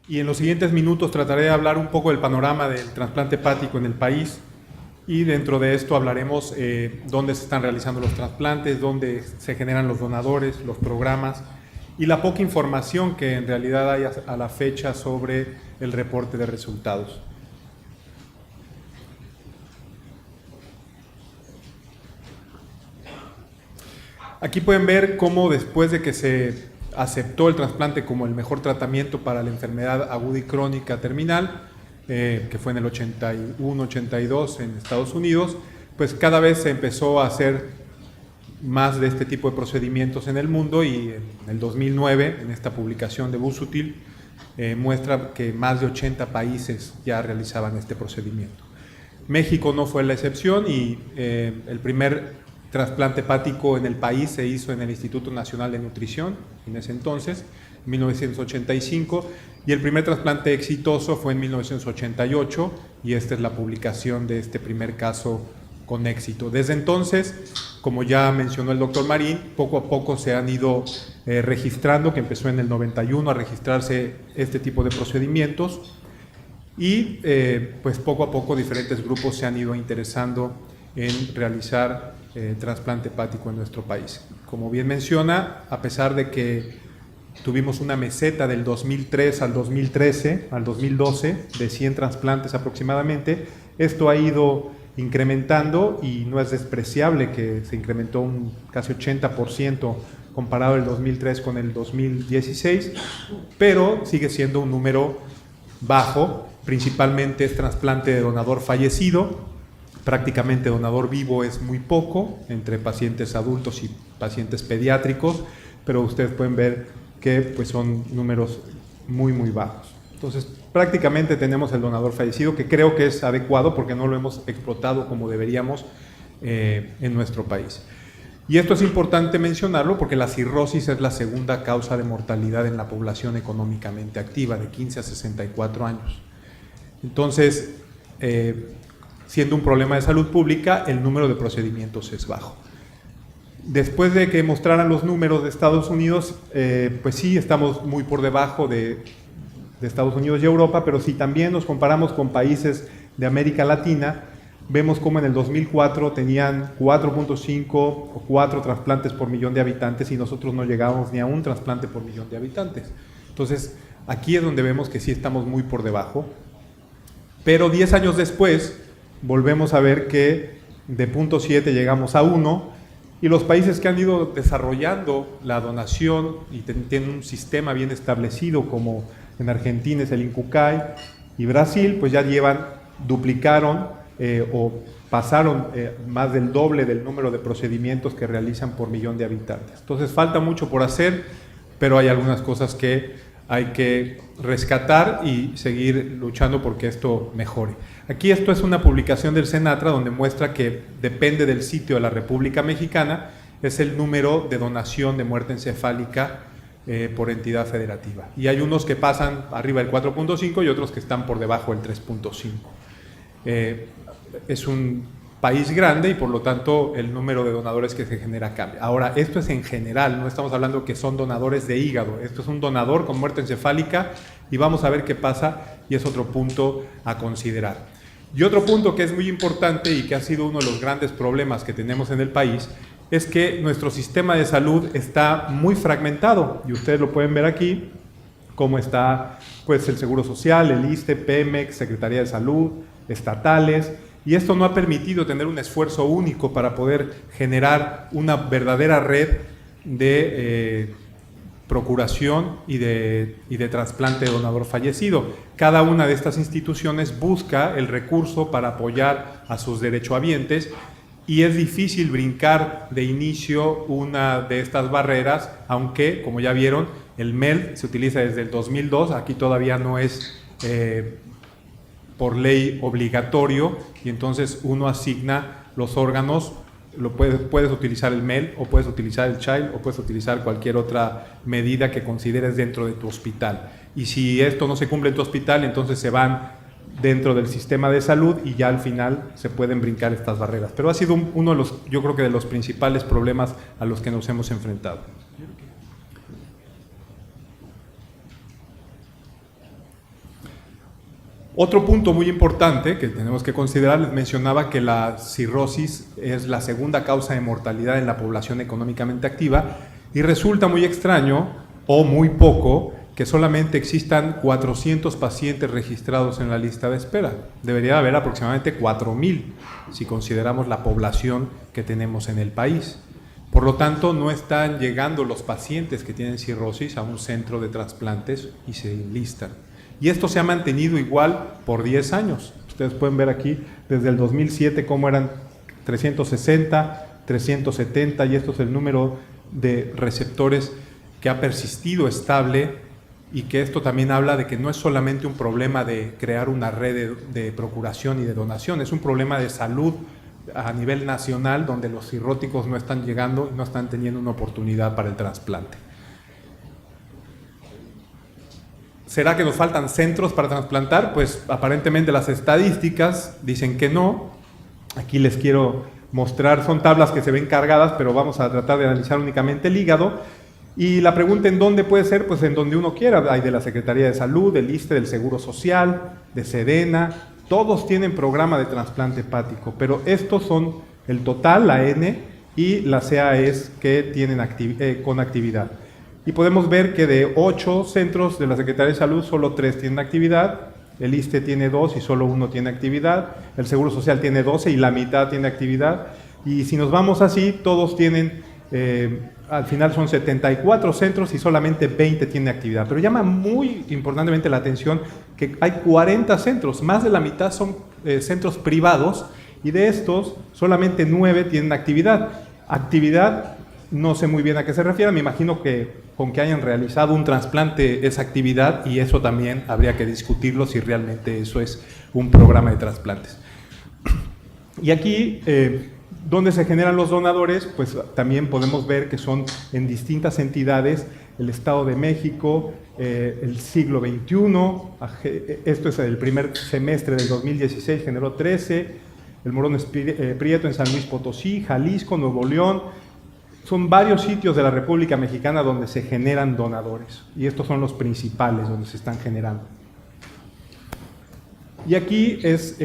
Y en los siguientes minutos trataré de hablar un poco del panorama del trasplante hepático en el país, y dentro de esto hablaremos dónde se están realizando los trasplantes, dónde se generan los donadores, los programas y la poca información que en realidad hay a la fecha sobre el reporte de resultados. Aquí pueden ver cómo después de que se aceptó el trasplante como el mejor tratamiento para la enfermedad aguda y crónica terminal, que fue en el 81-82 en Estados Unidos, pues cada vez se empezó a hacer más de este tipo de procedimientos en el mundo, y en el 2009, en esta publicación de Busuttil, muestra que más de 80 países ya realizaban este procedimiento. México no fue la excepción, y el primer trasplante hepático en el país se hizo en el Instituto Nacional de Nutrición, en ese entonces, en 1985, y el primer trasplante exitoso fue en 1988, y esta es la publicación de este primer caso con éxito. Desde entonces, como ya mencionó el doctor Marín, poco a poco se han ido registrando, que empezó en el 91 a registrarse este tipo de procedimientos, y pues poco a poco diferentes grupos se han ido interesando en realizar trasplante hepático en nuestro país. Como bien menciona, a pesar de que tuvimos una meseta del 2003 al 2013, al 2012, de 100 trasplantes aproximadamente, esto ha ido incrementando, y no es despreciable que se incrementó un casi 80% comparado el 2003 con el 2016, pero sigue siendo un número bajo. Principalmente es trasplante de donador fallecido, prácticamente donador vivo es muy poco, entre pacientes adultos y pacientes pediátricos, pero ustedes pueden ver que pues son números muy bajos. Entonces prácticamente tenemos el donador fallecido, que creo que es adecuado porque no lo hemos explotado como deberíamos en nuestro país. Y esto es importante mencionarlo porque la cirrosis es la segunda causa de mortalidad en la población económicamente activa, de 15 a 64 años. Entonces, siendo un problema de salud pública, el número de procedimientos es bajo. Después de que mostraran los números de Estados Unidos, pues sí, estamos muy por debajo de Estados Unidos y Europa, pero si también nos comparamos con países de América Latina, vemos como en el 2004 tenían 4.5 o 4 trasplantes por millón de habitantes, y nosotros no llegábamos ni a un trasplante por millón de habitantes. Entonces, aquí es donde vemos que sí estamos muy por debajo, pero 10 años después volvemos a ver que de 0.7 llegamos a 1, y los países que han ido desarrollando la donación y tienen un sistema bien establecido, como en Argentina es el INCUCAI, y Brasil, pues ya duplicaron o pasaron más del doble del número de procedimientos que realizan por millón de habitantes. Entonces falta mucho por hacer, pero hay algunas cosas que hay que rescatar y seguir luchando porque esto mejore. Aquí esto es una publicación del Senatra donde muestra que depende del sitio de la República Mexicana, es el número de donación de muerte encefálica por entidad federativa. Y hay unos que pasan arriba del 4.5 y otros que están por debajo del 3.5. Es un país grande y por lo tanto el número de donadores que se genera cambia. Ahora, esto es en general, no estamos hablando que son donadores de hígado, esto es un donador con muerte encefálica, y vamos a ver qué pasa, y es otro punto a considerar. Y otro punto que es muy importante y que ha sido uno de los grandes problemas que tenemos en el país es que nuestro sistema de salud está muy fragmentado, y ustedes lo pueden ver aquí, cómo está pues el Seguro Social, el ISSSTE, Pemex, Secretaría de Salud, estatales, y esto no ha permitido tener un esfuerzo único para poder generar una verdadera red de procuración y de trasplante de donador fallecido. Cada una de estas instituciones busca el recurso para apoyar a sus derechohabientes, y es difícil brincar de inicio una de estas barreras, aunque, como ya vieron, el MELD se utiliza desde el 2002, aquí todavía no es por ley obligatorio, y entonces uno asigna los órganos. Puedes utilizar el MEL, o puedes utilizar el Child, o puedes utilizar cualquier otra medida que consideres dentro de tu hospital. Y si esto no se cumple en tu hospital, entonces se van dentro del sistema de salud y ya al final se pueden brincar estas barreras. Pero ha sido uno de los, yo creo que de los principales problemas a los que nos hemos enfrentado. Otro punto muy importante que tenemos que considerar, les mencionaba que la cirrosis es la segunda causa de mortalidad en la población económicamente activa y resulta muy extraño o muy poco que solamente existan 400 pacientes registrados en la lista de espera. Debería haber aproximadamente 4,000 si consideramos la población que tenemos en el país. Por lo tanto, no están llegando los pacientes que tienen cirrosis a un centro de trasplantes y se enlistan. Y esto se ha mantenido igual por 10 años. Ustedes pueden ver aquí desde el 2007 cómo eran 360, 370 y esto es el número de receptores que ha persistido estable y que esto también habla de que no es solamente un problema de crear una red de procuración y de donación, es un problema de salud a nivel nacional donde los cirróticos no están llegando y no están teniendo una oportunidad para el trasplante. ¿Será que nos faltan centros para trasplantar? Pues aparentemente las estadísticas dicen que no. Aquí les quiero mostrar, son tablas que se ven cargadas, pero vamos a tratar de analizar únicamente el hígado. Y la pregunta ¿en dónde puede ser? Pues en donde uno quiera. Hay de la Secretaría de Salud, del ISSSTE, del Seguro Social, de Sedena. Todos tienen programa de trasplante hepático, pero estos son el total, la N, y la CAEs que tienen con actividad. Y podemos ver que de 8 centros de la Secretaría de Salud, solo 3 tienen actividad, el ISSSTE tiene 2 y solo 1 tiene actividad, el Seguro Social tiene 12 y la mitad tiene actividad, y si nos vamos así, todos tienen, al final son 74 centros y solamente 20 tienen actividad. Pero llama muy importantemente la atención que hay 40 centros, más de la mitad son centros privados, y de estos solamente 9 tienen actividad. Actividad, no sé muy bien a qué se refiere, me imagino que con que hayan realizado un trasplante es actividad y eso también habría que discutirlo si realmente eso es un programa de trasplantes. Y aquí, donde se generan los donadores, pues también podemos ver que son en distintas entidades, el Estado de México, el siglo XXI, esto es el primer semestre del 2016, generó 13, el Morón Prieto en San Luis Potosí, Jalisco, Nuevo León. Son varios sitios de la República Mexicana donde se generan donadores y estos son los principales donde se están generando. Y aquí es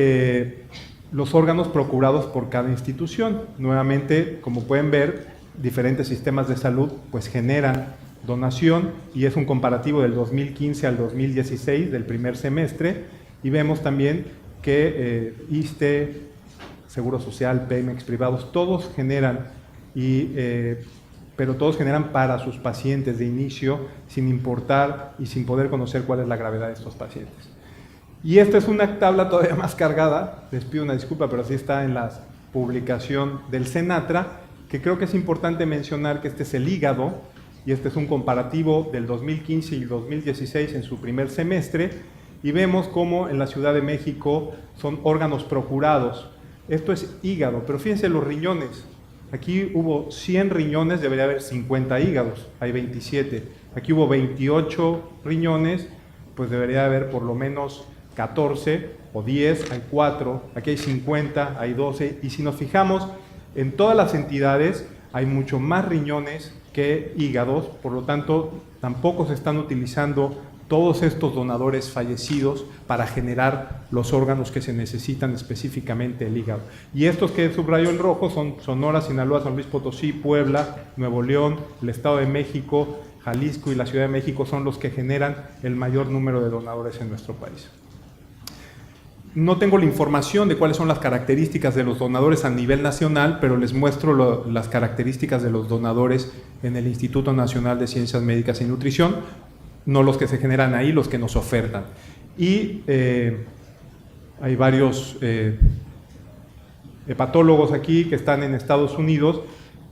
los órganos procurados por cada institución. Nuevamente, como pueden ver, diferentes sistemas de salud pues generan donación y es un comparativo del 2015 al 2016 del primer semestre y vemos también que ISSSTE, Seguro Social, Pemex, privados, todos generan pero todos generan para sus pacientes de inicio sin importar y sin poder conocer cuál es la gravedad de estos pacientes. Y esta es una tabla todavía más cargada, les pido una disculpa, pero así está en la publicación del Senatra, que creo que es importante mencionar que este es el hígado y este es un comparativo del 2015 y 2016 en su primer semestre y vemos cómo en la Ciudad de México son órganos procurados. Esto es hígado, pero fíjense los riñones. Aquí hubo 100 riñones, debería haber 50 hígados, hay 27. Aquí hubo 28 riñones, pues debería haber por lo menos 14 o 10, hay 4, aquí hay 50, hay 12. Y si nos fijamos, en todas las entidades hay mucho más riñones que hígados, por lo tanto tampoco se están utilizando todos estos donadores fallecidos para generar los órganos que se necesitan, específicamente el hígado. Y estos que subrayo en rojo son Sonora, Sinaloa, San Luis Potosí, Puebla, Nuevo León, el Estado de México, Jalisco y la Ciudad de México son los que generan el mayor número de donadores en nuestro país. No tengo la información de cuáles son las características de los donadores a nivel nacional, pero les muestro las características de los donadores en el Instituto Nacional de Ciencias Médicas y Nutrición, no los que se generan ahí, los que nos ofertan. Y hay varios hepatólogos aquí que están en Estados Unidos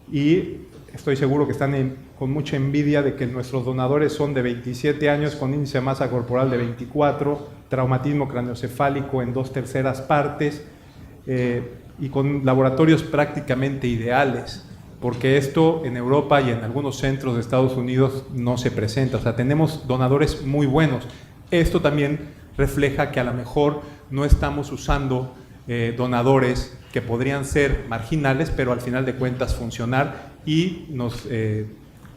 y estoy seguro que están con mucha envidia de que nuestros donadores son de 27 años con índice de masa corporal de 24, traumatismo craneoencefálico en 2/3 partes y con laboratorios prácticamente ideales, porque esto en Europa y en algunos centros de Estados Unidos no se presenta. O sea, tenemos donadores muy buenos. Esto también refleja que a lo mejor no estamos usando donadores que podrían ser marginales, pero al final de cuentas funcionar y nos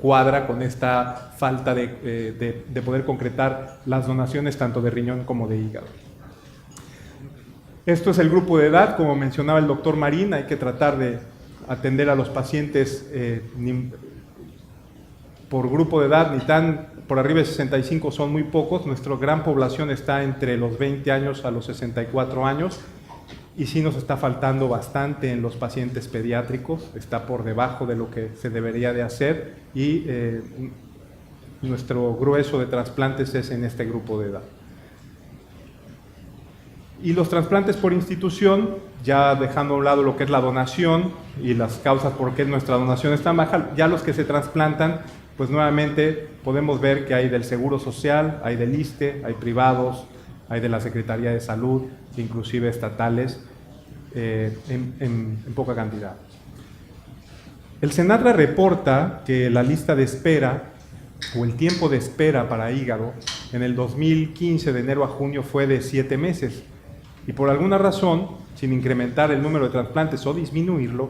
cuadra con esta falta de poder concretar las donaciones tanto de riñón como de hígado. Esto es el grupo de edad, como mencionaba el doctor Marín, hay que tratar de atender a los pacientes por grupo de edad, ni tan por arriba de 65 son muy pocos. Nuestra gran población está entre los 20 años a los 64 años y sí nos está faltando bastante en los pacientes pediátricos, está por debajo de lo que se debería de hacer y nuestro grueso de trasplantes es en este grupo de edad. Y los trasplantes por institución, ya dejando a un lado lo que es la donación y las causas por qué nuestra donación es tan baja, ya los que se trasplantan, pues nuevamente podemos ver que hay del Seguro Social, hay del ISSSTE, hay privados, hay de la Secretaría de Salud, inclusive estatales, en poca cantidad. El SENATRA reporta que la lista de espera o el tiempo de espera para hígado en el 2015 de enero a junio fue de 7 meses y por alguna razón, sin incrementar el número de trasplantes o disminuirlo,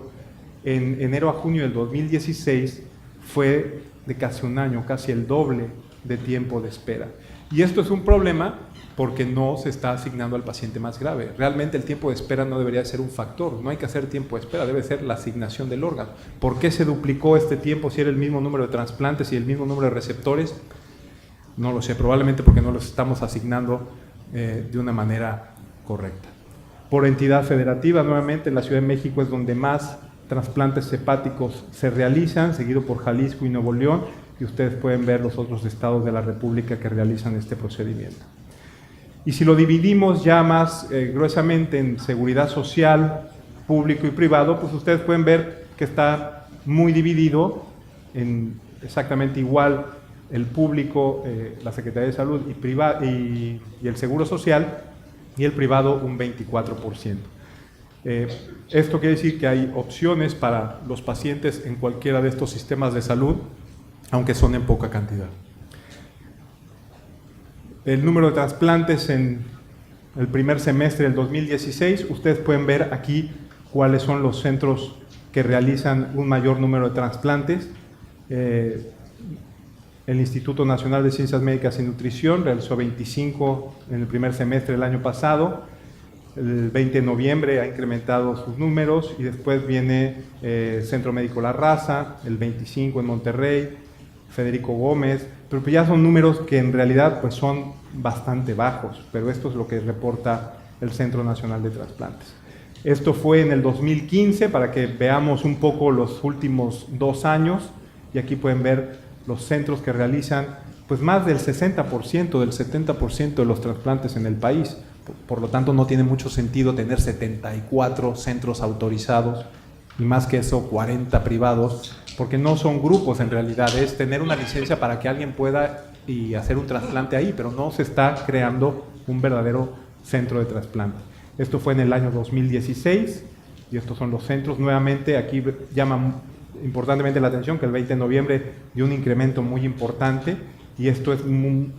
en enero a junio del 2016 fue de casi un año, casi el doble de tiempo de espera. Y esto es un problema porque no se está asignando al paciente más grave. Realmente el tiempo de espera no debería ser un factor, no hay que hacer tiempo de espera, debe ser la asignación del órgano. ¿Por qué se duplicó este tiempo si era el mismo número de trasplantes y el mismo número de receptores? No lo sé, probablemente porque no los estamos asignando de una manera correcta. Por entidad federativa, nuevamente en la Ciudad de México es donde más trasplantes hepáticos se realizan, seguido por Jalisco y Nuevo León, y ustedes pueden ver los otros estados de la República que realizan este procedimiento. Y si lo dividimos ya más gruesamente en seguridad social, público y privado, pues ustedes pueden ver que está muy dividido, en exactamente igual el público, la Secretaría de Salud y el Seguro Social, y el privado un 24%. Esto quiere decir que hay opciones para los pacientes en cualquiera de estos sistemas de salud, aunque son en poca cantidad. El número de trasplantes en el primer semestre del 2016, ustedes pueden ver aquí cuáles son los centros que realizan un mayor número de trasplantes. El Instituto Nacional de Ciencias Médicas y Nutrición realizó 25 en el primer semestre del año pasado. El 20 de noviembre ha incrementado sus números y después viene Centro Médico La Raza, el 25 en Monterrey, Federico Gómez, pero pues ya son números que en realidad pues son bastante bajos, pero esto es lo que reporta el Centro Nacional de Trasplantes. Esto fue en el 2015 para que veamos un poco los últimos 2 años y aquí pueden ver los centros que realizan pues más del 60%, del 70% de los trasplantes en el país. Por lo tanto, no tiene mucho sentido tener 74 centros autorizados y más que eso 40 privados, porque no son grupos en realidad, es tener una licencia para que alguien pueda y hacer un trasplante ahí, pero no se está creando un verdadero centro de trasplante. Esto fue en el año 2016 y estos son los centros. Nuevamente aquí llama importantemente la atención que el 20 de noviembre dio un incremento muy importante y esto es un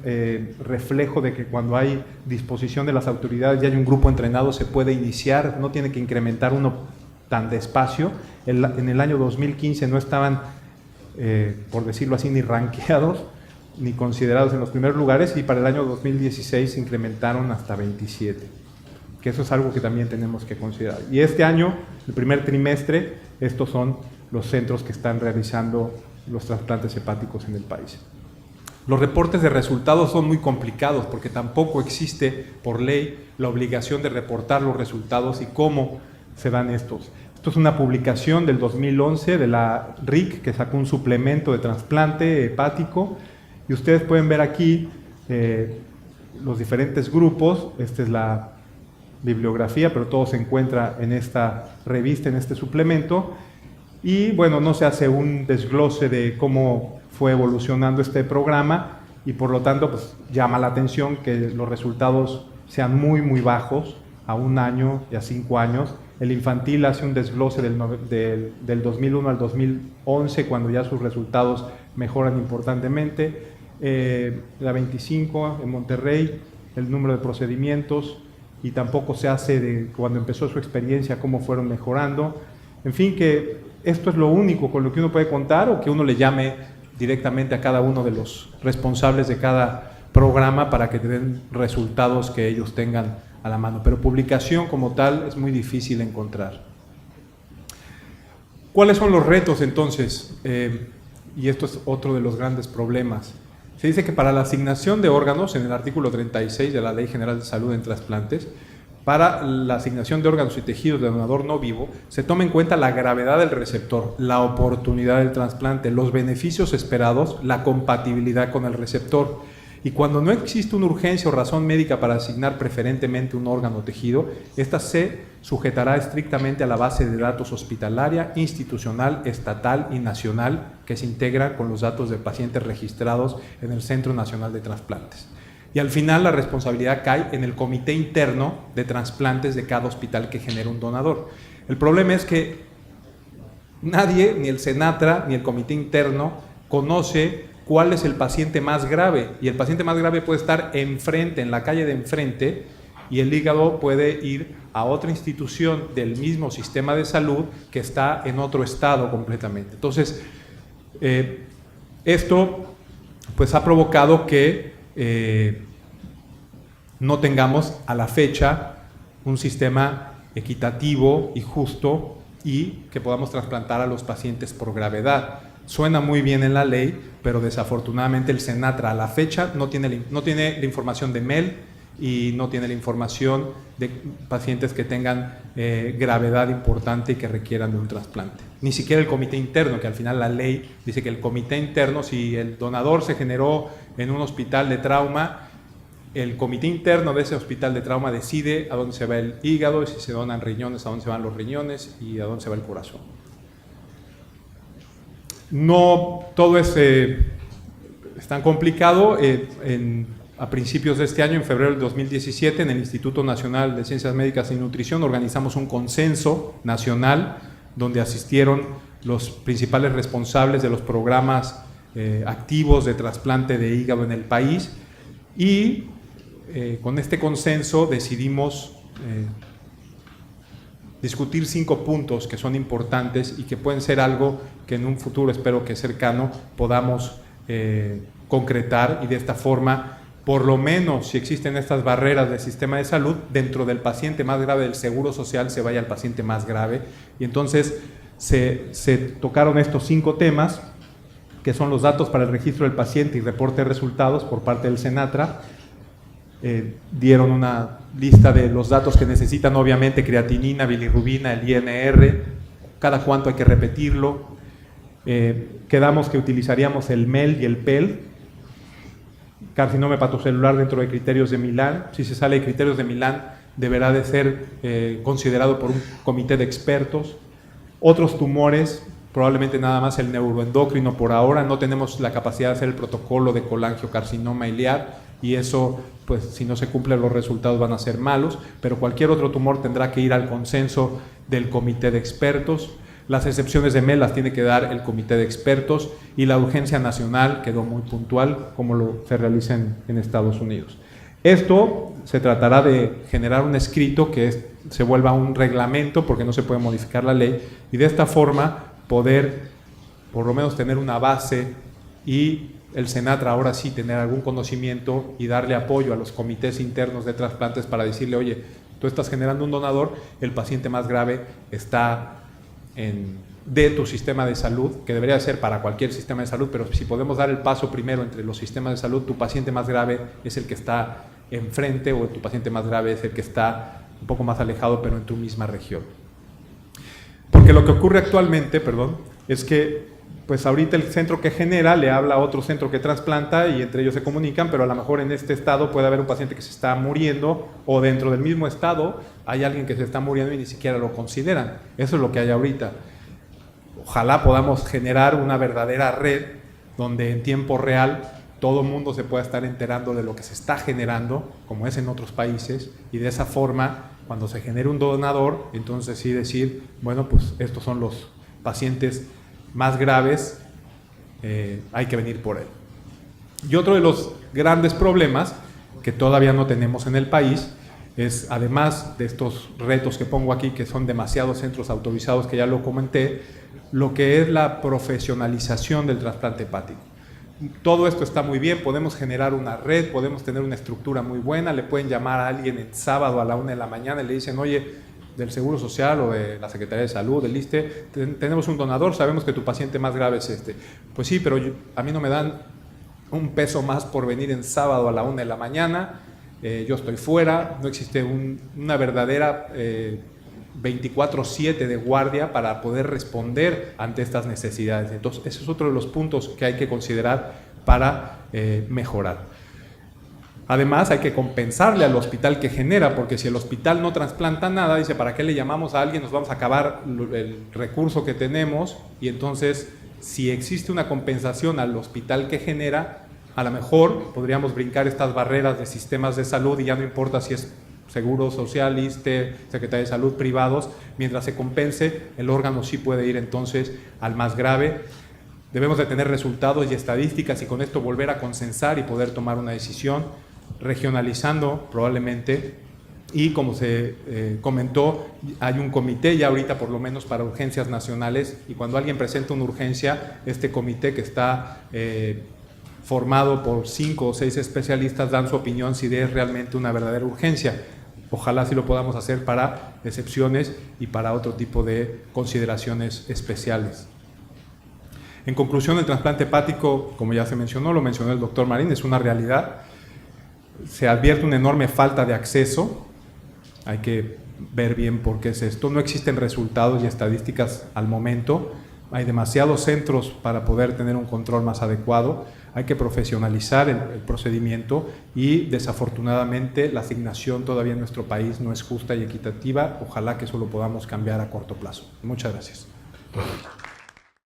reflejo de que cuando hay disposición de las autoridades y hay un grupo entrenado se puede iniciar, no tiene que incrementar uno tan despacio. En el año 2015 no estaban, por decirlo así, ni rankeados ni considerados en los primeros lugares y para el año 2016 se incrementaron hasta 27, que eso es algo que también tenemos que considerar. Y este año, el primer trimestre, estos son los centros que están realizando los trasplantes hepáticos en el país. Los reportes de resultados son muy complicados porque tampoco existe por ley la obligación de reportar los resultados y cómo se dan estos. Esto es una publicación del 2011 de la RIC que sacó un suplemento de trasplante hepático y ustedes pueden ver aquí los diferentes grupos. Esta es la bibliografía, pero todo se encuentra en esta revista, en este suplemento. Y bueno, no se hace un desglose de cómo fue evolucionando este programa y por lo tanto pues, llama la atención que los resultados sean muy bajos a 1 año y a 5 años. El infantil hace un desglose del 2001 al 2011 cuando ya sus resultados mejoran importantemente. La 25 en Monterrey, el número de procedimientos y tampoco se hace de cuando empezó su experiencia cómo fueron mejorando. En fin, que esto es lo único con lo que uno puede contar o que uno le llame directamente a cada uno de los responsables de cada programa para que den resultados que ellos tengan a la mano, pero publicación como tal es muy difícil encontrar. ¿Cuáles son los retos entonces? Y esto es otro de los grandes problemas. Se dice que para la asignación de órganos, en el artículo 36 de la Ley General de Salud en Trasplantes, para la asignación de órganos y tejidos de donador no vivo, se toma en cuenta la gravedad del receptor, la oportunidad del trasplante, los beneficios esperados, la compatibilidad con el receptor. Y cuando no existe una urgencia o razón médica para asignar preferentemente un órgano o tejido, esta se sujetará estrictamente a la base de datos hospitalaria, institucional, estatal y nacional que se integran con los datos de pacientes registrados en el Centro Nacional de Trasplantes. Y al final la responsabilidad cae en el comité interno de trasplantes de cada hospital que genera un donador. El problema es que nadie, ni el Senatra, ni el comité interno, conoce cuál es el paciente más grave. Y el paciente más grave puede estar enfrente, en la calle de enfrente, y el hígado puede ir a otra institución del mismo sistema de salud que está en otro estado completamente. Entonces, esto pues ha provocado que no tengamos a la fecha un sistema equitativo y justo y que podamos trasplantar a los pacientes por gravedad. Suena muy bien en la ley, pero desafortunadamente el Senatra a la fecha no tiene la información de MEL y no tiene la información de pacientes que tengan gravedad importante y que requieran de un trasplante. Ni siquiera el comité interno, que al final la ley dice que el comité interno, si el donador se generó en un hospital de trauma, el comité interno de ese hospital de trauma decide a dónde se va el hígado, y si se donan riñones, a dónde se van los riñones y a dónde se va el corazón. No todo es tan complicado. A principios de este año, en febrero del 2017, en el Instituto Nacional de Ciencias Médicas y Nutrición organizamos un consenso nacional donde asistieron los principales responsables de los programas activos de trasplante de hígado en el país y con este consenso decidimos discutir 5 puntos que son importantes y que pueden ser algo que en un futuro, espero que cercano, podamos concretar y de esta forma, por lo menos si existen estas barreras del sistema de salud, dentro del paciente más grave del Seguro Social se vaya al paciente más grave. Y entonces se tocaron estos 5 temas, que son los datos para el registro del paciente y reporte de resultados por parte del Senatra. Dieron una lista de los datos que necesitan, obviamente creatinina, bilirrubina, el INR, cada cuánto hay que repetirlo. Quedamos que utilizaríamos el MEL y el PEL, carcinoma hepatocelular dentro de criterios de Milán. Si se sale de criterios de Milán, deberá de ser considerado por un comité de expertos. Otros tumores, probablemente nada más el neuroendocrino por ahora, no tenemos la capacidad de hacer el protocolo de colangiocarcinoma iliar y eso, pues si no se cumplen los resultados van a ser malos, pero cualquier otro tumor tendrá que ir al consenso del comité de expertos. Las excepciones de MEL las tiene que dar el comité de expertos y la urgencia nacional quedó muy puntual como se realiza en Estados Unidos. Esto se tratará de generar un escrito que se vuelva un reglamento porque no se puede modificar la ley y de esta forma poder por lo menos tener una base y el Senatra ahora sí tener algún conocimiento y darle apoyo a los comités internos de trasplantes para decirle, oye, tú estás generando un donador, el paciente más grave está de tu sistema de salud, que debería ser para cualquier sistema de salud, pero si podemos dar el paso primero entre los sistemas de salud, tu paciente más grave es el que está enfrente o tu paciente más grave es el que está un poco más alejado, pero en tu misma región. Porque lo que ocurre actualmente, es que pues ahorita el centro que genera le habla a otro centro que trasplanta y entre ellos se comunican, pero a lo mejor en este estado puede haber un paciente que se está muriendo o dentro del mismo estado hay alguien que se está muriendo y ni siquiera lo consideran. Eso es lo que hay ahorita. Ojalá podamos generar una verdadera red donde en tiempo real todo el mundo se pueda estar enterando de lo que se está generando, como es en otros países, y de esa forma, cuando se genere un donador, entonces sí decir, bueno, pues estos son los pacientes más graves, hay que venir por él. Y otro de los grandes problemas que todavía no tenemos en el país es, además de estos retos que pongo aquí, que son demasiados centros autorizados, que ya lo comenté, lo que es la profesionalización del trasplante hepático. todo esto está muy bien, podemos generar una red, podemos tener una estructura muy buena, le pueden llamar a alguien el sábado a la 1 de la mañana y le dicen, oye, del Seguro Social o de la Secretaría de Salud, del ISSSTE, tenemos un donador, sabemos que tu paciente más grave es este. Pues sí, pero a mí no me dan un peso más por venir en sábado a la 1 de la mañana, yo estoy fuera, no existe una verdadera 24/7 de guardia para poder responder ante estas necesidades. Entonces, ese es otro de los puntos que hay que considerar para mejorar. Además, hay que compensarle al hospital que genera, porque si el hospital no trasplanta nada, dice, ¿para qué le llamamos a alguien? Nos vamos a acabar el recurso que tenemos, y entonces, si existe una compensación al hospital que genera, a lo mejor podríamos brincar estas barreras de sistemas de salud y ya no importa si es Seguro Social, ISSSTE, Secretaría de Salud, privados, mientras se compense, el órgano sí puede ir entonces al más grave. Debemos de tener resultados y estadísticas y con esto volver a consensar y poder tomar una decisión, regionalizando probablemente, y como se comentó, hay un comité ya ahorita por lo menos para urgencias nacionales, y cuando alguien presenta una urgencia, este comité que está formado por 5 o 6 especialistas dan su opinión si es realmente una verdadera urgencia. Ojalá sí lo podamos hacer para excepciones y para otro tipo de consideraciones especiales. En conclusión, el trasplante hepático, como ya se mencionó, lo mencionó el doctor Marín, es una realidad. Se advierte una enorme falta de acceso, hay que ver bien por qué es esto. No existen resultados y estadísticas al momento, hay demasiados centros para poder tener un control más adecuado, hay que profesionalizar el procedimiento y desafortunadamente la asignación todavía en nuestro país no es justa y equitativa. Ojalá que eso lo podamos cambiar a corto plazo. Muchas gracias.